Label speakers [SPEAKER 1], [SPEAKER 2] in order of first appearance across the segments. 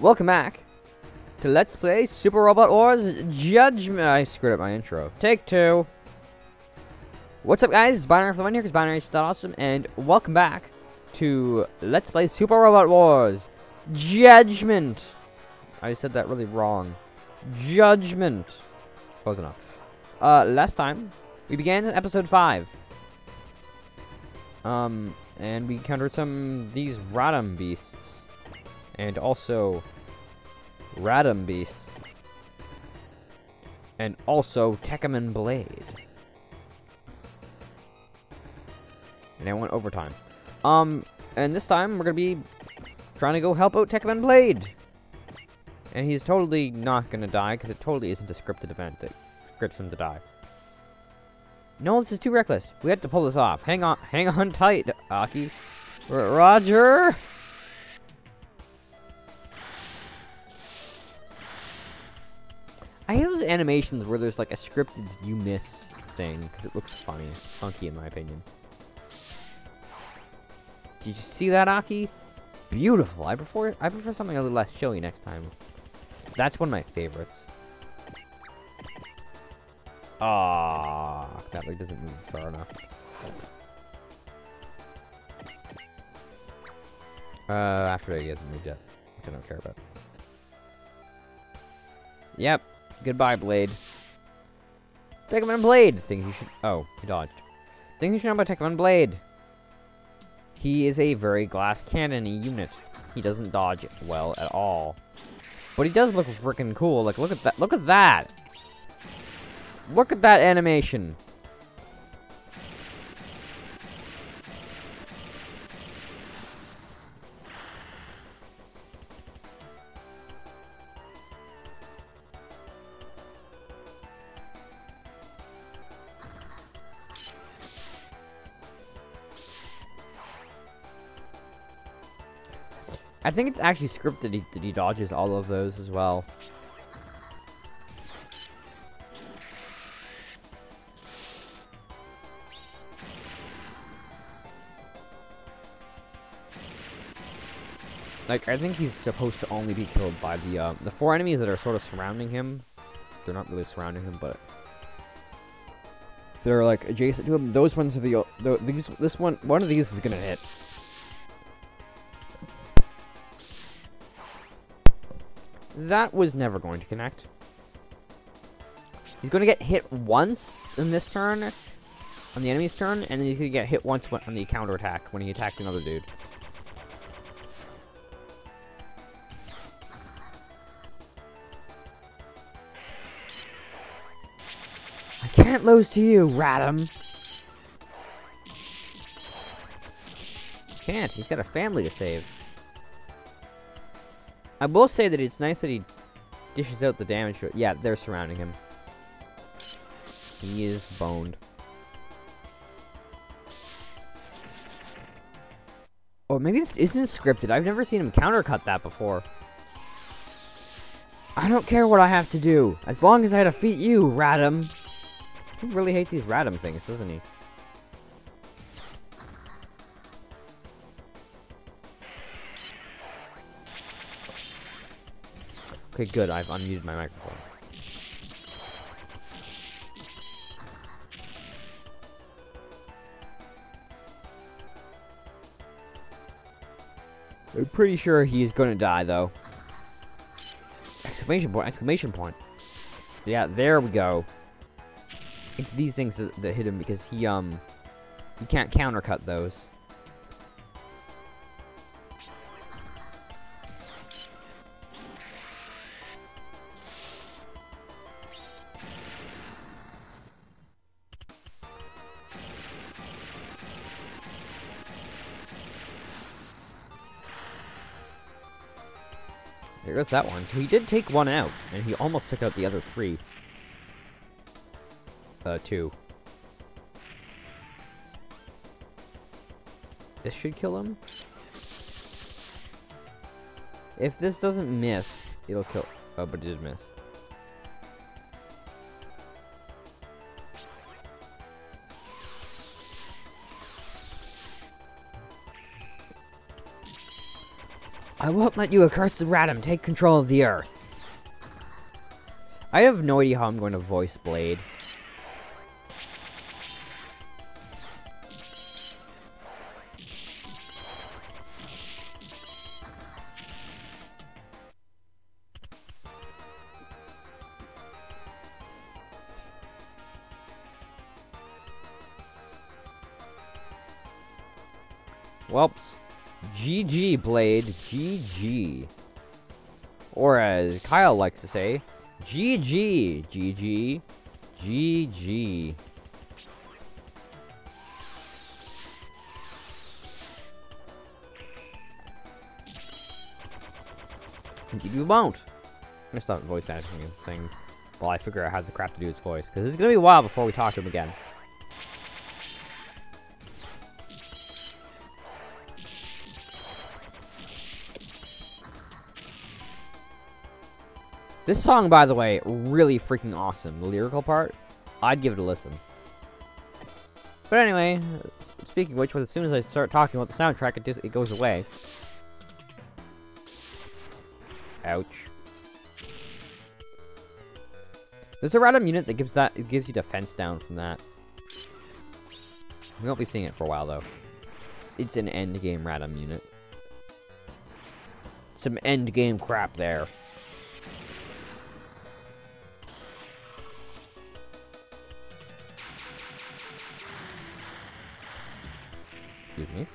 [SPEAKER 1] Welcome back to Let's Play Super Robot Wars Judgment. I screwed up my intro. Take two. What's up, guys? It's Binary for the One here, because Binary is awesome, and welcome back to Let's Play Super Robot Wars Judgment. I said that really wrong. Judgment. Close enough. Last time we began episode 5. And we encountered these Radom beasts. And also Radom beasts. And also Tekkaman Blade. And I went overtime. And this time we're gonna be trying to go help out Tekkaman Blade. And he's totally not gonna die, because it totally isn't a scripted event that scripts him to die. No, this is too reckless. We have to pull this off. Hang on tight, Aki. Roger! I hate those animations where there's like a scripted you miss thing, because it looks funny. Funky, in my opinion. Did you see that, Aki? Beautiful. I prefer something a little less showy next time. That's one of my favorites. Ah, that like doesn't move far enough. After that, he hasn't moved yet, which I don't care about. Yep. Goodbye, Blade. Tekkaman Blade. Things you should. Oh, he dodged. Things you should know about Tekkaman Blade. He is a very glass cannon-y unit. He doesn't dodge well at all, but he does look freaking cool. Like, look at that. Look at that. Look at that animation. I think it's actually scripted that he dodges all of those as well. Like, I think he's supposed to only be killed by the 4 enemies that are sort of surrounding him. They're not really surrounding him, but they're like adjacent to him. Those ones are one of these is gonna hit. That was never going to connect. He's going to get hit once in this turn, on the enemy's turn, and then he's going to get hit once on the counterattack when he attacks another dude. I can't lose to you, Radom. Can't. He's got a family to save. I will say that it's nice that he dishes out the damage. Yeah, they're surrounding him. He is boned. Oh, maybe this isn't scripted. I've never seen him countercut that before. I don't care what I have to do, as long as I defeat you, Radom. He really hates these Radom things, doesn't he? Okay, good. I've unmuted my microphone. I'm pretty sure he's gonna die, though. Exclamation point! Exclamation point! Yeah, there we go. It's these things that hit him because he can't countercut those. There goes that one. So he did take one out, and he almost took out the other 3. 2. This should kill him. If this doesn't miss, it'll kill. Oh, but it did miss. I won't let you accursed Radam take control of the earth. I have no idea how I'm going to voice Blade. Welps. GG, Blade. GG. Or as Kyle likes to say, GG. GG. GG. Indeed we won't. I'm gonna stop voice acting this thing while I figure out how the crap to do his voice, because it's gonna be a while before we talk to him again. This song, by the way, really freaking awesome. The lyrical part, I'd give it a listen. But anyway, speaking of which, as soon as I start talking about the soundtrack, it goes away. Ouch. There's a random unit that gives you defense down from that. We won't be seeing it for a while though. It's an end game random unit. Some end game crap there. Excuse me.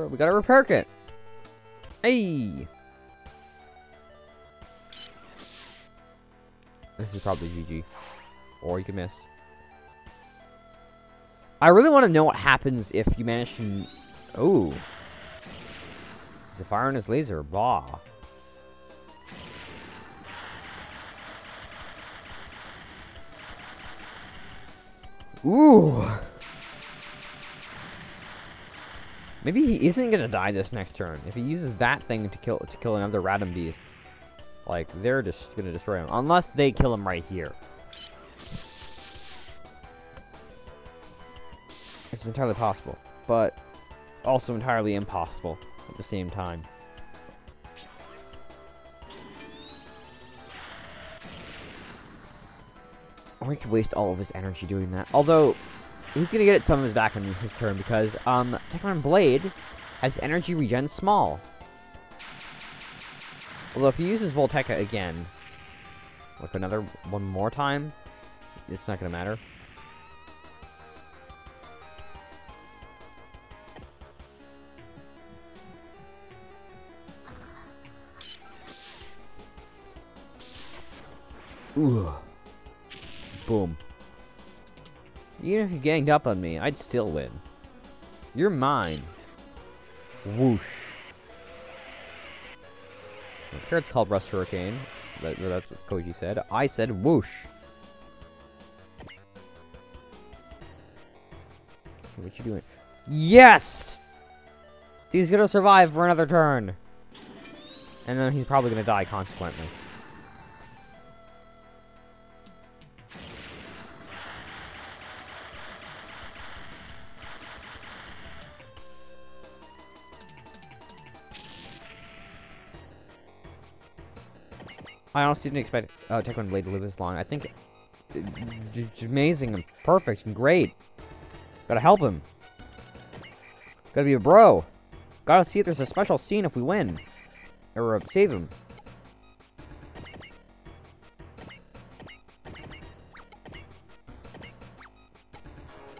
[SPEAKER 1] We got a repair kit. Hey! This is probably GG. Or you can miss. I really want to know what happens if you manage to... Oh. He's a fire on his laser. Bah. Ooh. Maybe he isn't gonna die this next turn. If he uses that thing to kill another random beast, like they're just gonna destroy him. Unless they kill him right here. It's entirely possible, but also entirely impossible at the same time. Or he could waste all of his energy doing that. Although, he's gonna get some of his back on his turn because, Tekman Blade has energy regen small. Although if he uses Volteca again, like one more time, it's not gonna matter. Ooh. Boom. Even if you ganged up on me, I'd still win. You're mine. Whoosh. Here it's called Rust Hurricane. That's what Koji said. I said whoosh. What you doing? Yes! He's gonna survive for another turn. And then he's probably gonna die consequently. I honestly didn't expect Tekman Blade to live this long. I think it's amazing and perfect and great. Gotta help him. Gotta be a bro. Gotta see if there's a special scene if we win. Or save him.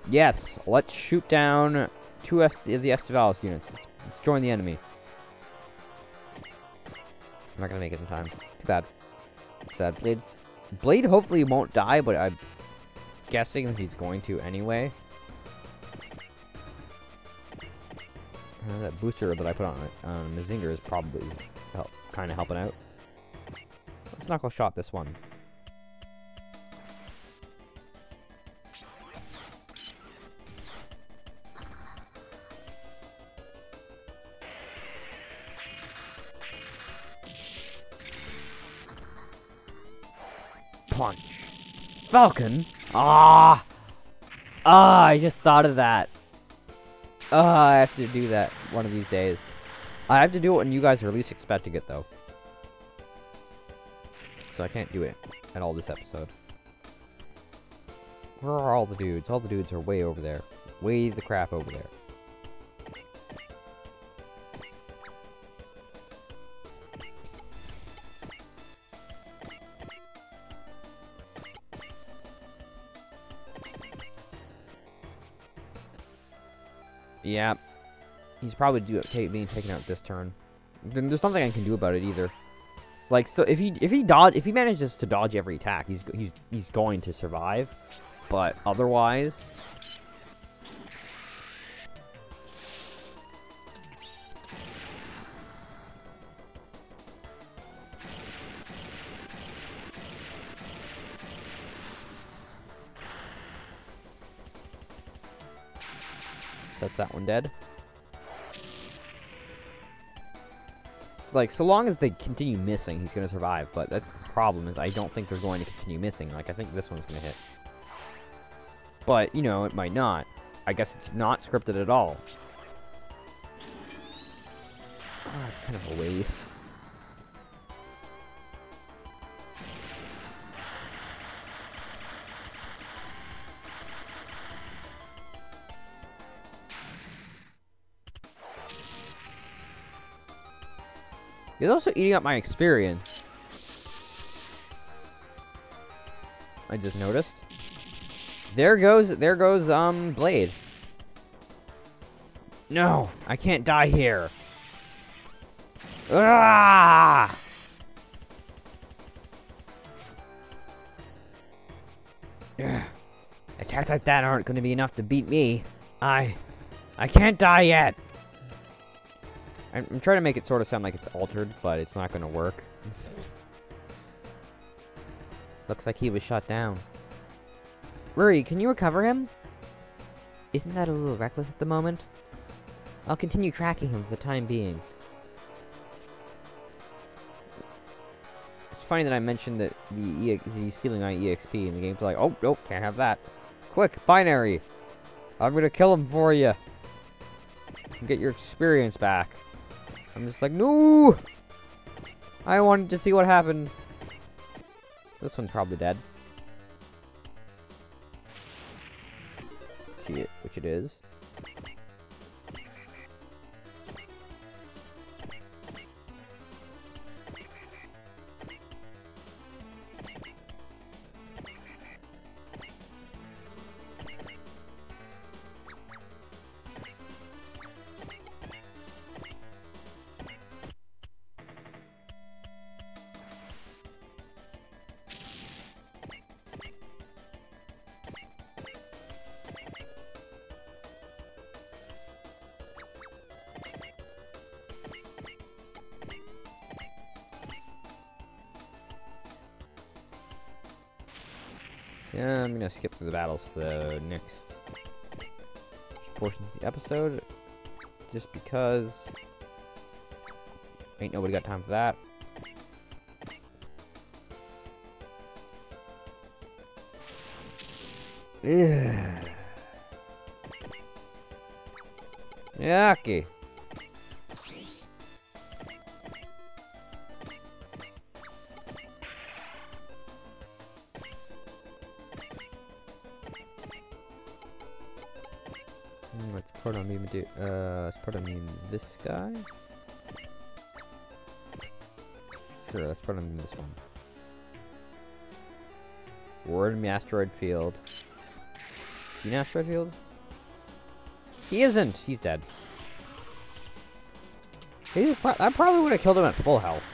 [SPEAKER 1] Yes, let's shoot down two of the Estivalis units. Let's join the enemy. I'm not gonna make it in time. Too bad. Sad. Blade hopefully won't die, but I'm guessing he's going to anyway. That booster that I put on Mazinger is probably kind of helping out. Let's knuckle shot this one. Punch. Falcon. Ah! Ah, I just thought of that. Ah, I have to do that one of these days. I have to do it when you guys are least expecting it, though. So I can't do it at all this episode. Where are all the dudes? All the dudes are way over there. Way the crap over there. Yeah. He's probably being taken out this turn. Then there's nothing I can do about it either. Like, so if he manages to dodge every attack, he's going to survive. But otherwise, that's that one dead. It's like, so long as they continue missing, he's going to survive. But that's the problem, is I don't think they're going to continue missing. Like, I think this one's going to hit. But, you know, it might not. I guess it's not scripted at all. Ah, it's kind of a waste. He's also eating up my experience. I just noticed. There goes, Blade. No, I can't die here. Ah! Ugh. Attacks like that aren't going to be enough to beat me. I can't die yet. I'm trying to make it sort of sound like it's altered, but it's not going to work. Looks like he was shot down. Rory, can you recover him? Isn't that a little reckless at the moment? I'll continue tracking him for the time being. It's funny that I mentioned that he's stealing my EXP, and the game's like, oh, nope, can't have that. Quick, binary! I'm gonna kill him for you. Get your experience back. I'm just like, no! I wanted to see what happened. So this one's probably dead. Which it is. Yeah, I'm gonna skip through the battles for the next portions of the episode, just because ain't nobody got time for that. Yucky. Let's put on this guy. Sure, let's put on this one. We're in the asteroid field. Is he an asteroid field? He isn't. He's dead. I probably would have killed him at full health.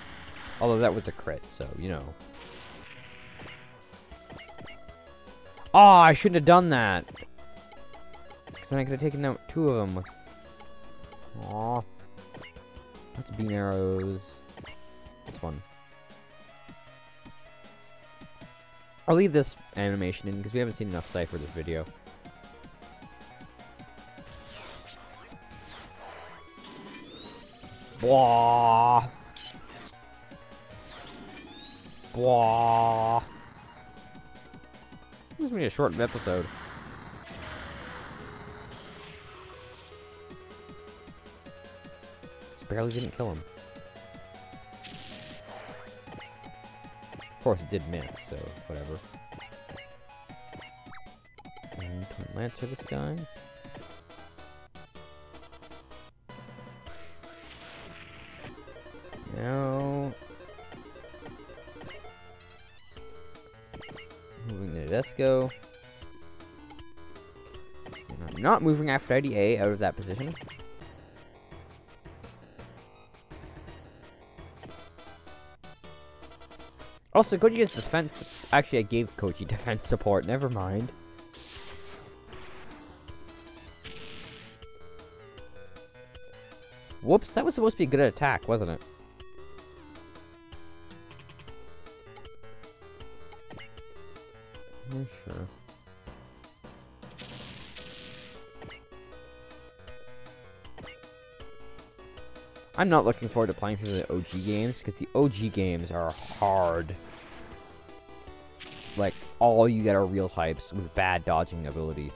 [SPEAKER 1] Although that was a crit, so, you know. Oh, I shouldn't have done that. Because then I could have taken out two of them with... Aw. That's beam arrows. This one. I'll leave this animation in because we haven't seen enough Cypher this video. Blah. Blah. This is gonna be a short episode. Just barely didn't kill him. Of course, it did miss, so whatever. And Twin Lancer this guy. Now, moving the Disco. And I'm not moving Aphrodite A out of that position. Also, Koji has defense. Actually, I gave Koji defense support. Never mind. Whoops, that was supposed to be a good attack, wasn't it? Yeah, sure. I'm not looking forward to playing through the OG games because the OG games are hard. Like, all you get are real types with bad dodging ability.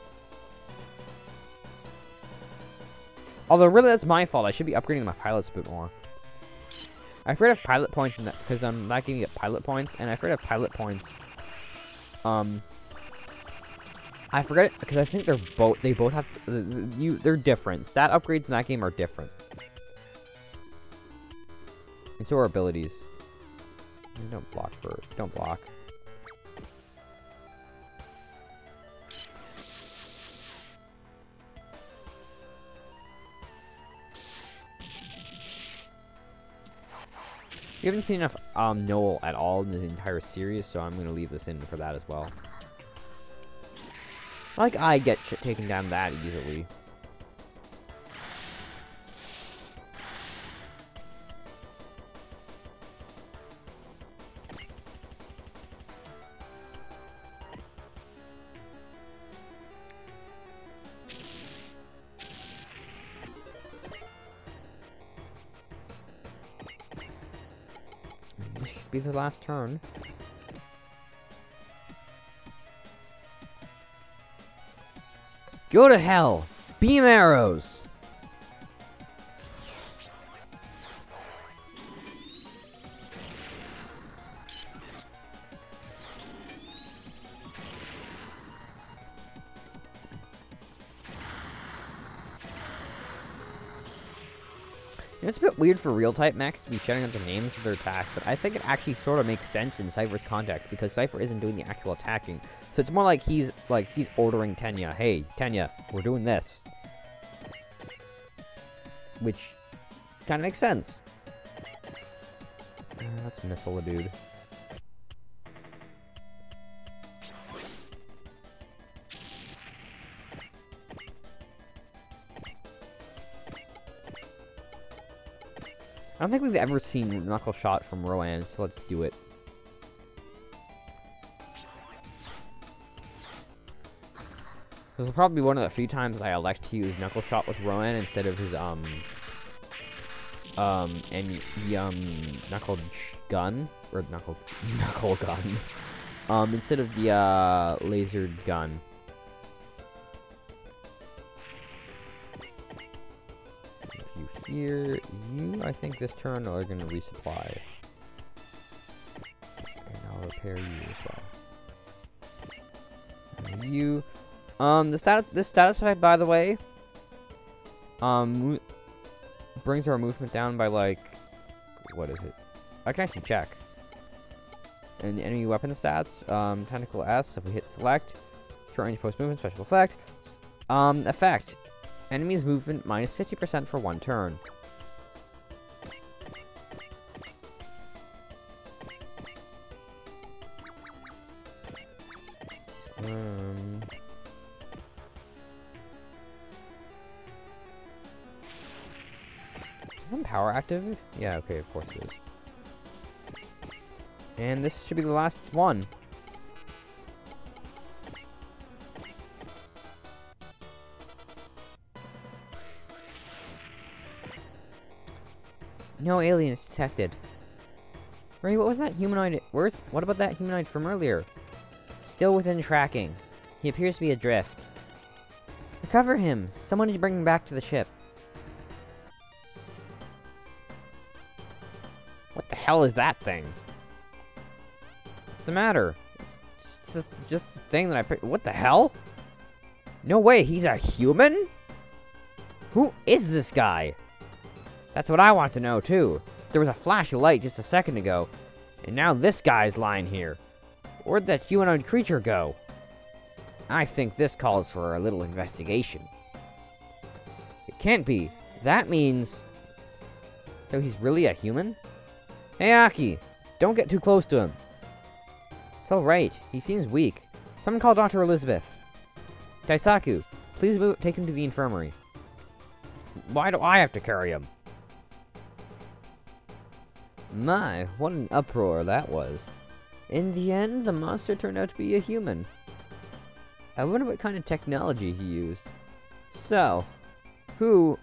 [SPEAKER 1] Although, really, that's my fault. I should be upgrading my pilots a bit more. I forget to have pilot points in that because I'm not giving it pilot points, and I forget to have pilot points. I forget it because I think they're both. They both have. They're different. Stat upgrades in that game are different, and so are abilities. Don't block for. Don't block. We haven't seen enough Noel at all in the entire series, so I'm going to leave this in for that as well. Like, I get shit taken down that easily. This should be the last turn. Go to hell! Beam arrows! It's a bit weird for real type mechs to be shouting out the names of their attacks, but I think it actually sort of makes sense in Cypher's context because Cypher isn't doing the actual attacking. So it's more like he's ordering Tenya, hey, Tenya, we're doing this. Which kind of makes sense. Let's missile a dude. I don't think we've ever seen Knuckle Shot from Rowan, so let's do it. This will probably be one of the few times I elect to use Knuckle Shot with Rowan instead of his Knuckle Gun or Knuckle Gun. Instead of the lasered gun. Here, you, I think this turn are going to resupply. And I'll repair you as well. And you, this status effect, by the way, brings our movement down by, like, what is it? I can actually check. And enemy weapon stats, Tentacle S, if we hit select, short range post movement, special effect. Effect. Enemy's movement minus 50% for 1 turn. Is some power active? Yeah, okay, of course it is. And this should be the last one. No aliens detected. Ray, what was that humanoid? What about that humanoid from earlier? Still within tracking. He appears to be adrift. Recover him! Someone is bringing him back to the ship. What the hell is that thing? What's the matter? It's just a thing that I picked. What the hell? No way, he's a human? Who is this guy? That's what I want to know, too. There was a flash of light just a second ago, and now this guy's lying here. Where'd that humanoid creature go? I think this calls for a little investigation. It can't be. That means... So he's really a human? Hey, Aki, don't get too close to him. It's alright. He seems weak. Someone call Dr. Elizabeth. Daisaku, please take him to the infirmary. Why do I have to carry him? My, what an uproar that was. In the end, the monster turned out to be a human. I wonder what kind of technology he used. So, who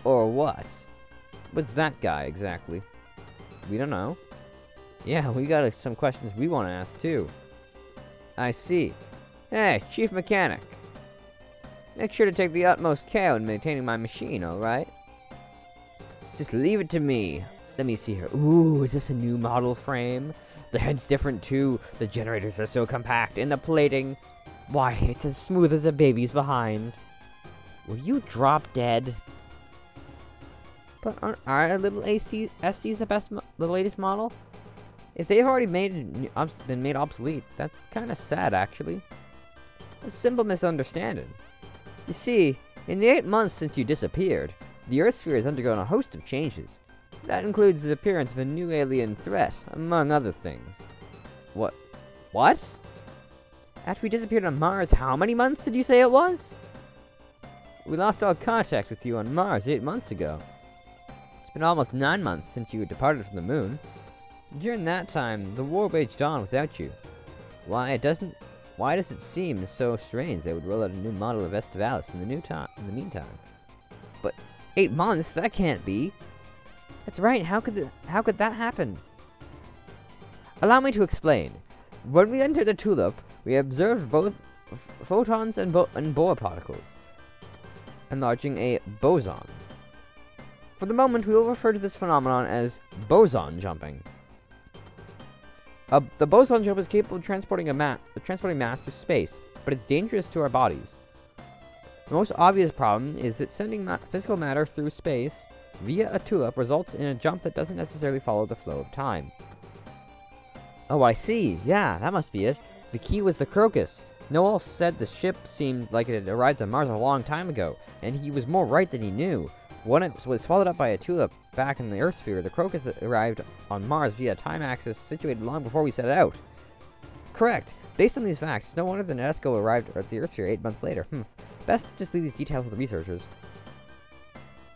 [SPEAKER 1] or what was that guy exactly? We don't know. Yeah, we got some questions we want to ask too. I see. Hey, Chief Mechanic. Make sure to take the utmost care in maintaining my machine, alright? Just leave it to me. Let me see here. Ooh, is this a new model frame? The head's different too. The generators are so compact, and the plating... Why, it's as smooth as a baby's behind. Will you drop dead? But aren't our little SDs the latest model? If they've already been made obsolete, that's kind of sad, actually. A simple misunderstanding. You see, in the 8 months since you disappeared, the Earth sphere has undergone a host of changes. That includes the appearance of a new alien threat, among other things. What? After we disappeared on Mars, how many months did you say it was? We lost all contact with you on Mars 8 months ago. It's been almost 9 months since you departed from the moon. During that time, the war raged on without you. Why does it seem so strange they would roll out a new model of Estivalis in the meantime? But 8 months? That can't be. That's right. How could that happen? Allow me to explain. When we entered the tulip, we observed both photons and Bohr particles, enlarging a boson. For the moment, we will refer to this phenomenon as boson jumping. The boson jump is capable of transporting mass through space, but it's dangerous to our bodies. The most obvious problem is that sending physical matter through space via a tulip results in a jump that doesn't necessarily follow the flow of time. Oh, I see. Yeah, that must be it. The key was the crocus. Noel said the ship seemed like it had arrived on Mars a long time ago, and he was more right than he knew. When it was swallowed up by a tulip back in the Earth sphere, the crocus arrived on Mars via a time axis situated long before we set out. Correct. Based on these facts, it's no wonder the Nedesco arrived at the Earth sphere 8 months later. Best just leave these details to the researchers.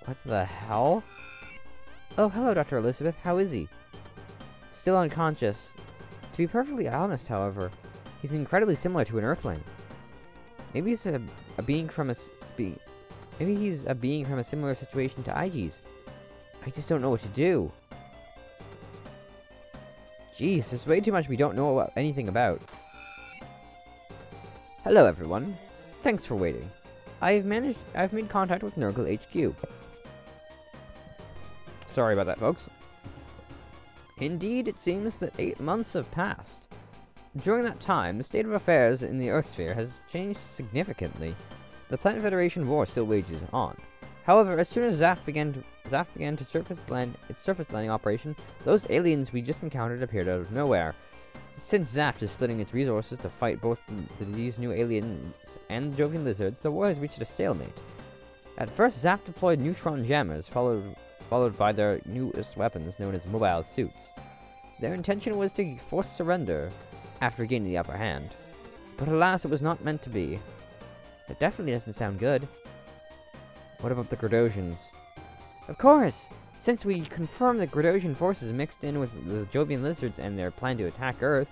[SPEAKER 1] What the hell? Oh, hello, Dr. Elizabeth. How is he? Still unconscious. To be perfectly honest, however, he's incredibly similar to an Earthling. Maybe he's a being from a similar situation to IG's. I just don't know what to do. Jeez, there's way too much we don't know anything about. Hello, everyone. Thanks for waiting. I've made contact with Nurgle HQ. Sorry about that, folks. Indeed, it seems that 8 months have passed. During that time, the state of affairs in the Earth sphere has changed significantly. The Planet Federation war still wages on. However, as soon as Zaf began to its surface landing operation, those aliens we just encountered appeared out of nowhere. Since Zaft is splitting its resources to fight both these new aliens and the Jovian lizards, the war has reached a stalemate. At first, Zaft deployed neutron jammers, followed by their newest weapons known as mobile suits. Their intention was to force surrender after gaining the upper hand. But alas, it was not meant to be. It definitely doesn't sound good. What about the Gradosians? Of course! Since we confirmed that Gradosian forces mixed in with the Jovian lizards and their plan to attack Earth,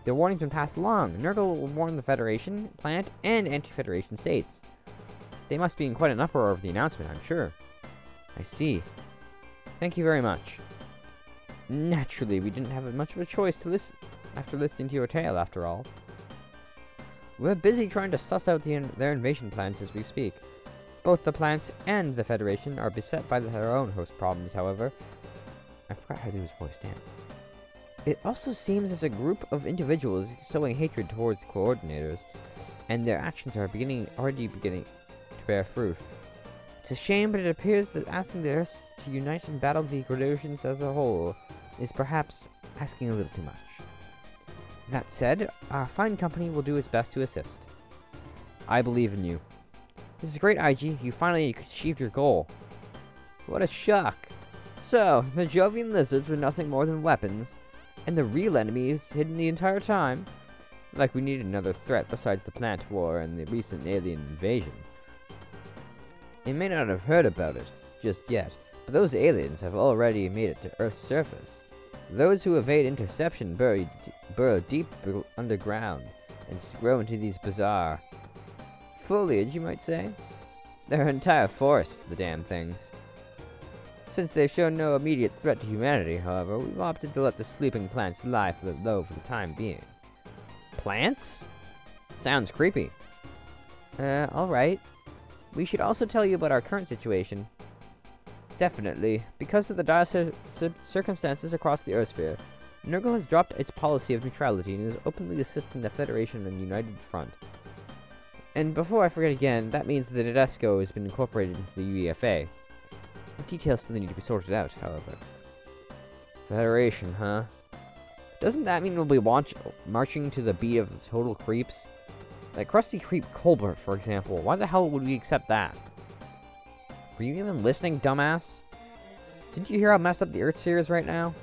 [SPEAKER 1] the warning's been passed along. Nurgle will warn the Federation, Planet, and anti-Federation states. They must be in quite an uproar over the announcement, I'm sure. I see. Thank you very much. Naturally, we didn't have much of a choice to listen after listening to your tale, after all. We're busy trying to suss out their invasion plans as we speak. Both the plants and the Federation are beset by their own host problems, however. I forgot how to do his voice, damn. It also seems as a group of individuals showing hatred towards coordinators, and their actions are already beginning to bear fruit. It's a shame, but it appears that asking the Earth to unite and battle the Gradations as a whole is perhaps asking a little too much. That said, our fine company will do its best to assist. I believe in you. This is great, IG. You finally achieved your goal. What a shock. So, the Jovian lizards were nothing more than weapons, and the real enemy is hidden the entire time? Like we needed another threat besides the plant war and the recent alien invasion. You may not have heard about it just yet, but those aliens have already made it to Earth's surface. Those who evade interception burrow deep underground and grow into these bizarre foliage, you might say. They're entire forests, the damn things. Since they've shown no immediate threat to humanity, however, we've opted to let the sleeping plants lie low for the time being. Plants? Sounds creepy. Alright. We should also tell you about our current situation. Definitely. Because of the dire circumstances across the Earthsphere, Nurgle has dropped its policy of neutrality and is openly assisting the Federation on United Front. And before I forget again, that means that Edesco has been incorporated into the UEFA. The details still need to be sorted out, however. Federation, huh? Doesn't that mean we'll be marching to the beat of the total creeps? Like Krusty Creep Colbert, for example. Why the hell would we accept that? Were you even listening, dumbass? Didn't you hear how messed up the Earthsphere is right now?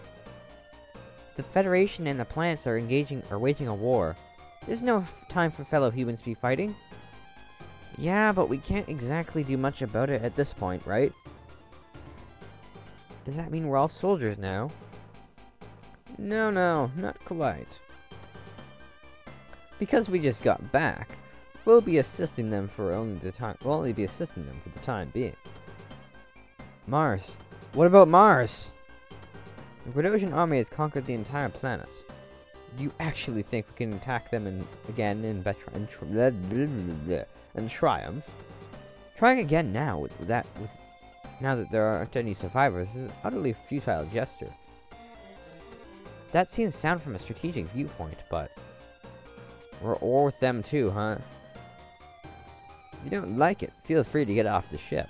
[SPEAKER 1] The Federation and the plants are waging a war. There's no time for fellow humans to be fighting. Yeah, but we can't exactly do much about it at this point, right? Does that mean we're all soldiers now? No, not quite. Because we just got back, we'll be assisting them for only the time. We'll only be assisting them for the time being. Mars. What about Mars? The Gradosian army has conquered the entire planet. Do you actually think we can attack them again in triumph? Trying again now now that there aren't any survivors is an utterly futile gesture. That seems sound from a strategic viewpoint, but we're at war with them too, huh? If you don't like it, feel free to get off the ship.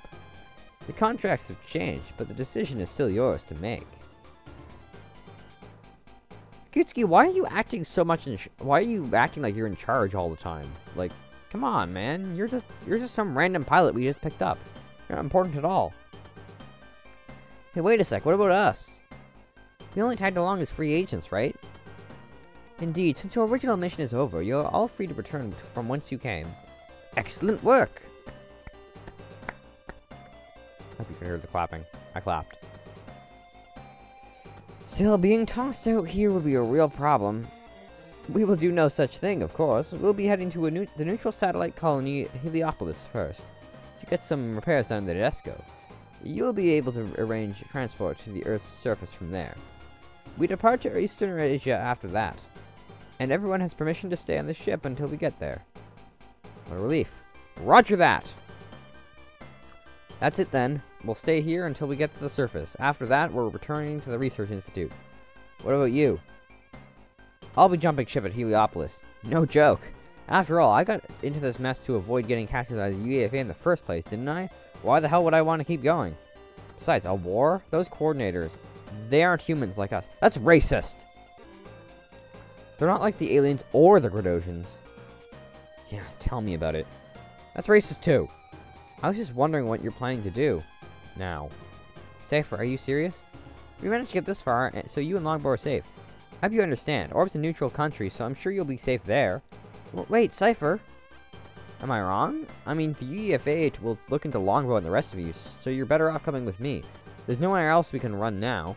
[SPEAKER 1] The contracts have changed, but the decision is still yours to make. Gutsuki, why are you acting so much why are you acting like you're in charge all the time? Like, come on, man. You're just some random pilot we just picked up. You're not important at all. Hey, wait a sec. What about us? We only tagged along as free agents, right? Indeed, since your original mission is over, you're all free to return from whence you came. Excellent work! Hope you can hear the clapping. I clapped. Still, being tossed out here would be a real problem. We will do no such thing, of course. We'll be heading to the neutral satellite colony Heliopolis first, to get some repairs done at Edesco. You'll be able to arrange transport to the Earth's surface from there. We depart to Eastern Asia after that, and everyone has permission to stay on the ship until we get there. What a relief. Roger that! That's it then. We'll stay here until we get to the surface. After that, we're returning to the Research Institute. What about you? I'll be jumping ship at Heliopolis. No joke. After all, I got into this mess to avoid getting captured by the UEFA in the first place, didn't I? Why the hell would I want to keep going? Besides, a war? Those coordinators, they aren't humans like us. That's racist! They're not like the aliens or the Gradosians. Yeah, tell me about it. That's racist too. I was just wondering what you're planning to do. Now. Cypher, are you serious? We managed to get this far, so you and Longbow are safe. I hope you understand. Orb's a neutral country, so I'm sure you'll be safe there. Well, wait, Cypher. Am I wrong? I mean, the UEFA will look into Longbow and the rest of you, so you're better off coming with me. There's nowhere else we can run now.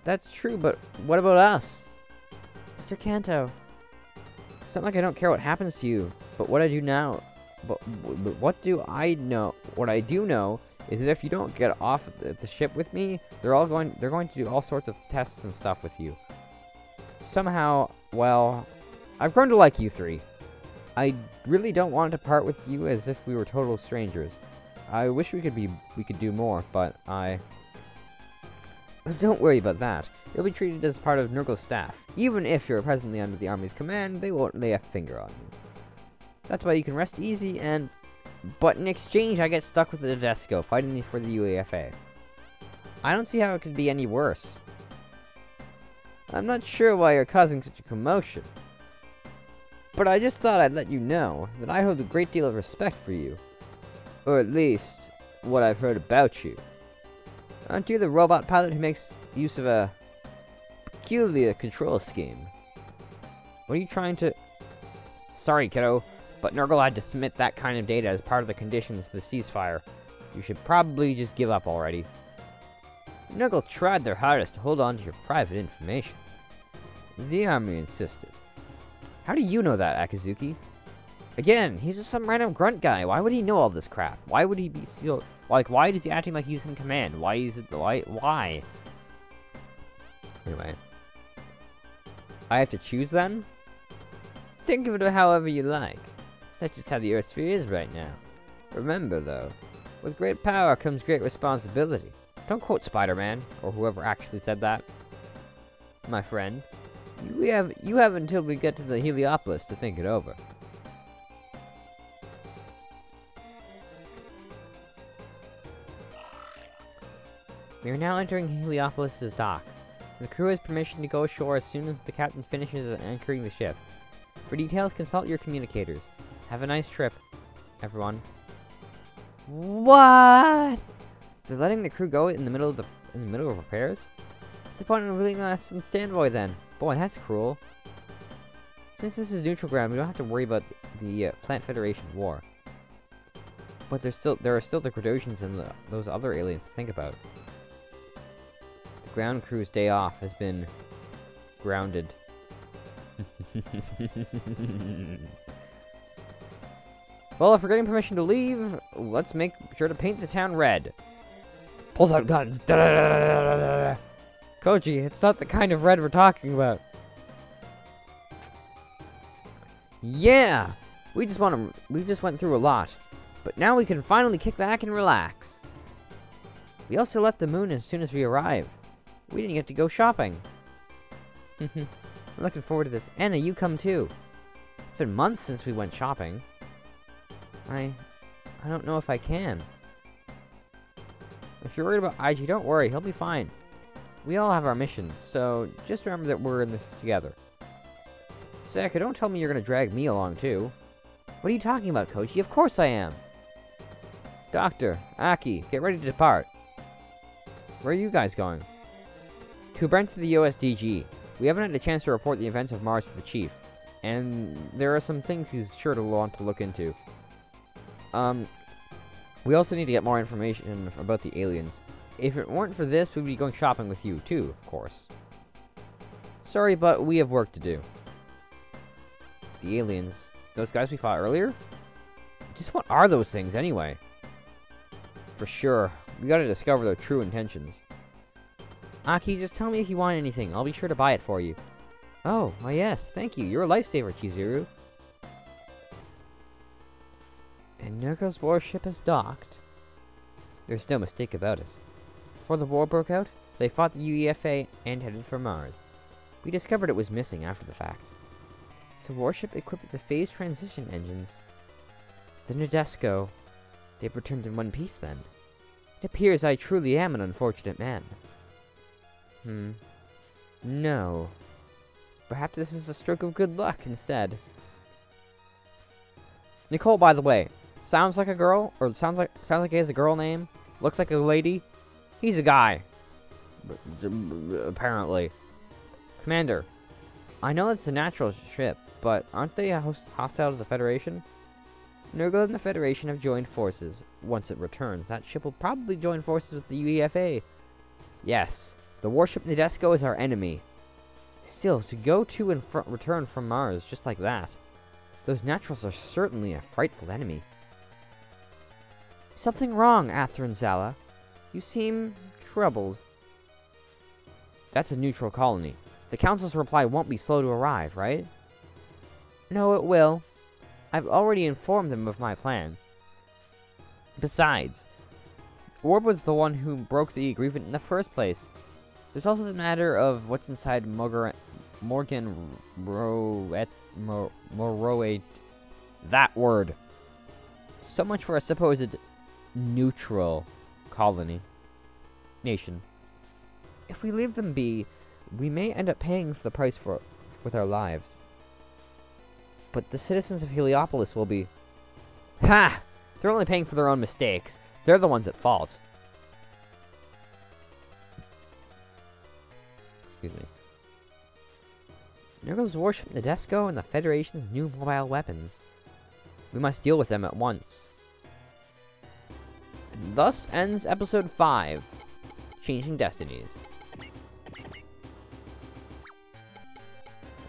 [SPEAKER 1] That's true, but what about us? Mr. Kanto. It's not like I don't care what happens to you, but what I do now... But what do I know? What I do know is that if you don't get off the ship with me, they're going to do all sorts of tests and stuff with you. Somehow, well, I've grown to like you three. I really don't want to part with you as if we were total strangers. I wish we could do more, but don't worry about that. You'll be treated as part of Nurgle's staff. Even if you're presently under the army's command, they won't lay a finger on you. That's why you can rest easy but in exchange, I get stuck with the Nadesco, fighting for the UEFA. I don't see how it could be any worse. I'm not sure why you're causing such a commotion. But I just thought I'd let you know that I hold a great deal of respect for you. Or at least, what I've heard about you. Aren't you the robot pilot who makes use of a peculiar control scheme? What are you trying to... Sorry, kiddo, but Nurgle had to submit that kind of data as part of the conditions of the ceasefire. You should probably just give up already. Nurgle tried their hardest to hold on to your private information. The army insisted. How do you know that, Akazuki? Again, he's just some random grunt guy. Why would he know all this crap? Why would he be still... Like, why is he acting like he's in command? Why is it... Why? Anyway. I have to choose then? Think of it however you like. That's just how the Earth sphere is right now. Remember, though, with great power comes great responsibility. Don't quote Spider-Man, or whoever actually said that. My friend, you have until we get to the Heliopolis to think it over. We are now entering Heliopolis' dock. The crew has permission to go ashore as soon as the captain finishes anchoring the ship. For details, consult your communicators. Have a nice trip, everyone. What? They're letting the crew go in the middle of repairs? What's the point of leaving us on standby then? Boy, that's cruel. Since this is neutral ground, we don't have to worry about the Plant Federation war. But there are still the Gradosians and those other aliens to think about. The ground crew's day off has been grounded. Well, if we're getting permission to leave, let's make sure to paint the town red. Pulls out guns. Koji, it's not the kind of red we're talking about. Yeah, we just went through a lot, but now we can finally kick back and relax. We also left the moon as soon as we arrived. We didn't get to go shopping. I'm looking forward to this. Anna, you come too. It's been months since we went shopping. I don't know if I can. If you're worried about IG, don't worry, he'll be fine. We all have our missions, so just remember that we're in this together. Saka, don't tell me you're gonna drag me along too. What are you talking about, Koji? Of course I am. Doctor, Aki, get ready to depart. Where are you guys going? To Brent to the USDG. We haven't had a chance to report the events of Mars to the Chief, and there are some things he's sure to want to look into. We also need to get more information about the aliens. If it weren't for this, we'd be going shopping with you, too, of course. Sorry, but we have work to do. The aliens. Those guys we fought earlier? Just what are those things, anyway? For sure. We gotta discover their true intentions. Aki, just tell me if you want anything. I'll be sure to buy it for you. Oh, why yes, thank you. You're a lifesaver, Chizuru. And Nurgle's warship has docked. There's no mistake about it. Before the war broke out, they fought the UEFA and headed for Mars. We discovered it was missing after the fact. It's a warship equipped with the phase transition engines. The Nadesco. They've returned in one piece then. It appears I truly am an unfortunate man. No. Perhaps this is a stroke of good luck instead. Nicole, by the way, sounds like a girl, or sounds like he has a girl name. Looks like a lady. He's a guy. Apparently. Commander, I know it's a natural ship, but aren't they hostile to the Federation? Nurgle and the Federation have joined forces. Once it returns, that ship will probably join forces with the UEFA. Yes, the warship Nadesco is our enemy. Still, to go to and return from Mars just like that. Those naturals are certainly a frightful enemy. Something wrong, Atherin Zala. You seem troubled. That's a neutral colony. The Council's reply won't be slow to arrive, right? No, it will. I've already informed them of my plan. Besides, Orb was the one who broke the agreement in the first place. There's also the matter of what's inside Morgan Moroe. That word. So much for a supposed neutral colony. Nation. If we leave them be, we may end up paying for the price with our lives. But the citizens of Heliopolis will be... Ha! They're only paying for their own mistakes. They're the ones at fault. Excuse me. Nurgles worship the Desco and the Federation's new mobile weapons. We must deal with them at once. And thus ends episode 5. Changing Destinies.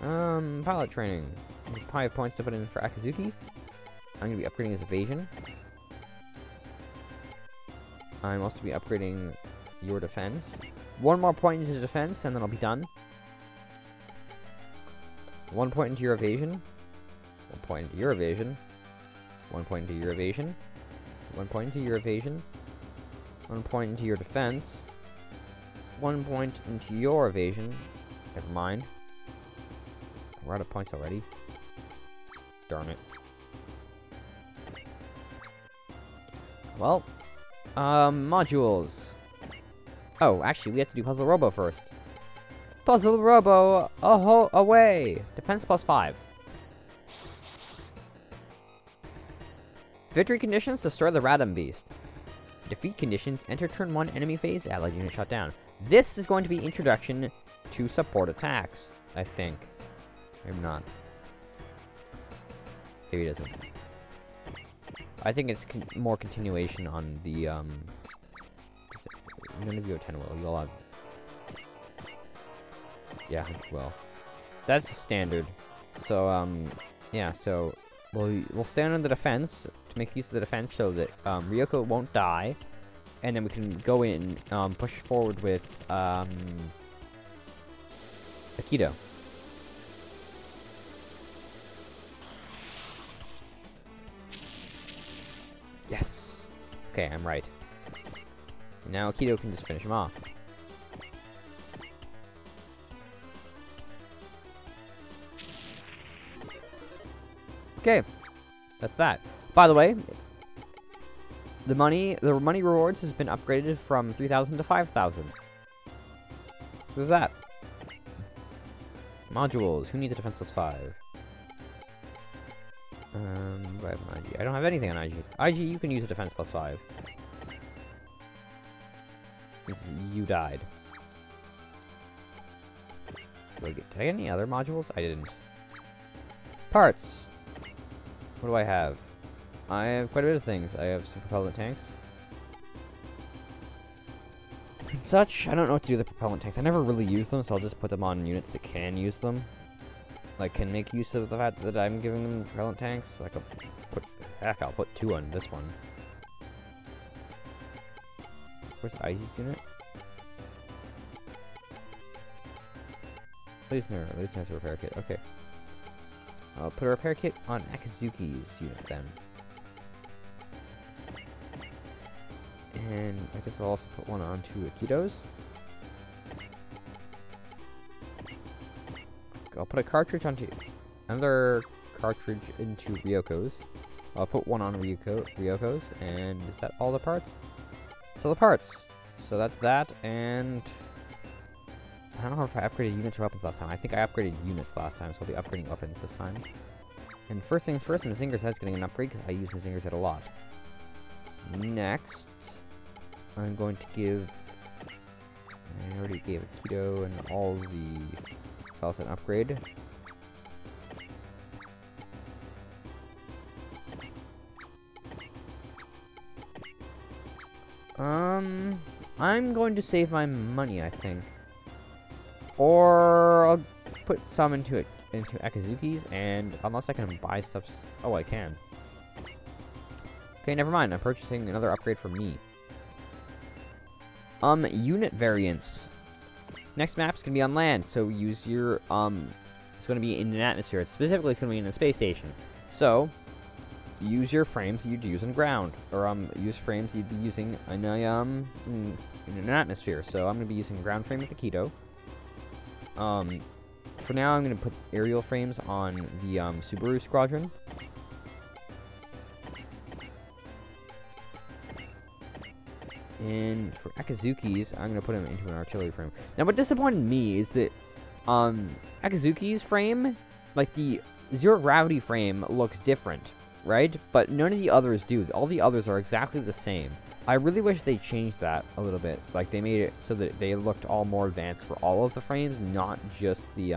[SPEAKER 1] Pilot training. 5 points to put in for Akazuki. I'm going to be upgrading his evasion. I'm also be upgrading your defense. 1 more point into defense, and then I'll be done. 1 point into your evasion. 1 point into your evasion. 1 point into your evasion. 1 point into your evasion. 1 point into your defense. 1 point into your evasion. Never mind. We're out of points already. Darn it. Well, modules. Oh, actually, we have to do Puzzle Robo first. Puzzle Robo, away! Defense plus 5. Victory conditions, destroy the Radom Beast. Defeat conditions, enter turn 1 enemy phase, allied unit shot down. This is going to be introduction to support attacks, I think. Maybe not. Maybe it isn't. I think it's more continuation on the, none of you have 10 will. You'll have... Yeah, well. That's standard. So, yeah, so... We'll stand on the defense to make use of the defense so that, Ryoko won't die. And then we can go in, push forward with, Aikido. Yes! Okay, I'm right. And now Aikido can just finish him off. Okay, that's that. By the way, the money rewards has been upgraded from 3,000 to 5,000. So there's that. Modules. Who needs a defense plus 5? Do I have an IG? I don't have anything on IG. IG, you can use a defense plus 5. You died. Did I get any other modules? I didn't. Parts. What do I have? I have quite a bit of things. I have some propellant tanks. And such. I don't know what to do with the propellant tanks. I never really use them, so I'll just put them on units that can use them. Like, can make use of the fact that I'm giving them propellant tanks. Like, I'll put 2 on this one. Where's IG's unit? Leisner has a repair kit. Okay. I'll put a repair kit on Akazuki's unit then. And I guess I'll also put one onto Aikido's. I'll put a cartridge onto... Another cartridge into Ryoko's. I'll put one on Ryoko's. And is that all the parts? That's all the parts. So that's that, and... I don't know if I upgraded units or weapons last time. I think I upgraded units last time, so I'll be upgrading weapons this time. And first things first, Mazinger's Head's getting an upgrade because I use Mazinger's Head a lot. Next, I'm going to give... I already gave Aikido and all the spells an upgrade. I'm going to save my money, I think. Or I'll put some into Akazuki's, and unless I can buy stuff... Oh, I can. Okay, never mind. I'm purchasing another upgrade for me. Unit variants. Next map's gonna be on land, so use your, it's gonna be in an atmosphere. Specifically, it's gonna be in a space station. So, use your frames you'd use on ground, or use frames you'd be using in a in an atmosphere. So I'm gonna be using ground frame as a keto. For now, I'm gonna put aerial frames on the Subaru Squadron. And for Akazuki's, I'm gonna put him into an artillery frame. Now, what disappointed me is that Akazuki's frame, like the zero gravity frame, looks different, right? But none of the others do. All the others are exactly the same. I really wish they changed that a little bit. Like, they made it so that they looked all more advanced for all of the frames, not just the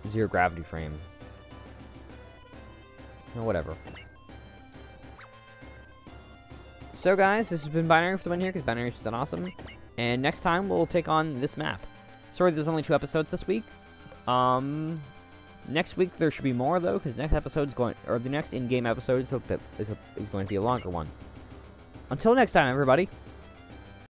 [SPEAKER 1] zero gravity frame. No, whatever. So guys, this has been Binary for the win here, because Binary is awesome. And next time we'll take on this map. Sorry there's only 2 episodes this week. Next week there should be more though, because next episode's going, or the next in-game episode is going to be a longer one. Until next time, everybody.